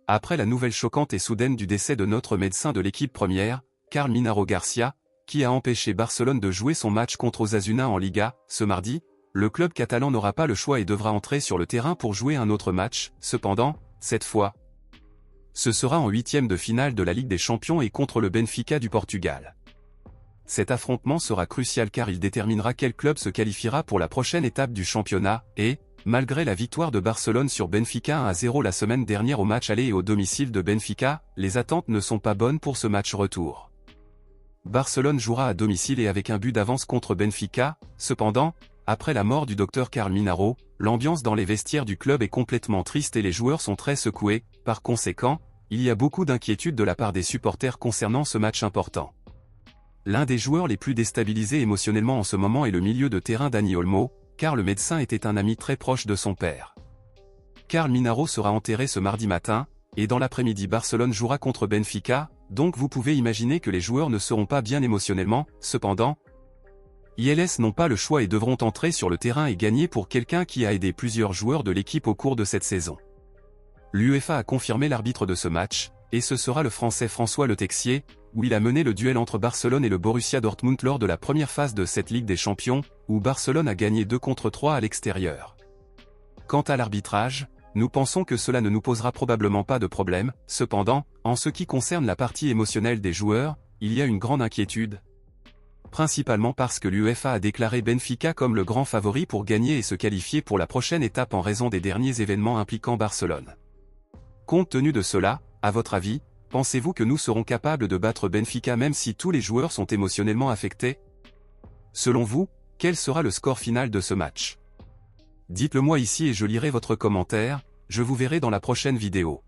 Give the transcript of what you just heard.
après la nouvelle choquante et soudaine du décès de notre médecin de l'équipe première, Carl Minaro Garcia, qui a empêché Barcelone de jouer son match contre Osasuna en Liga, ce mardi, le club catalan n'aura pas le choix et devra entrer sur le terrain pour jouer un autre match. Cependant, cette fois, ce sera en huitième de finale de la Ligue des Champions et contre le Benfica du Portugal. Cet affrontement sera crucial car il déterminera quel club se qualifiera pour la prochaine étape du championnat, et, malgré la victoire de Barcelone sur Benfica 1-0 la semaine dernière au match aller et au domicile de Benfica, les attentes ne sont pas bonnes pour ce match retour. Barcelone jouera à domicile et avec un but d'avance contre Benfica. Cependant, après la mort du docteur Carl Minaro, l'ambiance dans les vestiaires du club est complètement triste et les joueurs sont très secoués. Par conséquent, il y a beaucoup d'inquiétude de la part des supporters concernant ce match important. L'un des joueurs les plus déstabilisés émotionnellement en ce moment est le milieu de terrain Dani Olmo, car le médecin était un ami très proche de son père. Carl Minaro sera enterré ce mardi matin, et dans l'après-midi Barcelone jouera contre Benfica, donc vous pouvez imaginer que les joueurs ne seront pas bien émotionnellement. Cependant, ils n'ont pas le choix et devront entrer sur le terrain et gagner pour quelqu'un qui a aidé plusieurs joueurs de l'équipe au cours de cette saison. L'UEFA a confirmé l'arbitre de ce match, et ce sera le Français François Le Texier, où il a mené le duel entre Barcelone et le Borussia Dortmund lors de la première phase de cette Ligue des Champions, où Barcelone a gagné 2-3 à l'extérieur. Quant à l'arbitrage, nous pensons que cela ne nous posera probablement pas de problème. Cependant, en ce qui concerne la partie émotionnelle des joueurs, il y a une grande inquiétude. Principalement parce que l'UEFA a déclaré Benfica comme le grand favori pour gagner et se qualifier pour la prochaine étape en raison des derniers événements impliquant Barcelone. Compte tenu de cela, à votre avis, pensez-vous que nous serons capables de battre Benfica même si tous les joueurs sont émotionnellement affectés? Selon vous, quel sera le score final de ce match? Dites-le moi ici et je lirai votre commentaire. Je vous verrai dans la prochaine vidéo.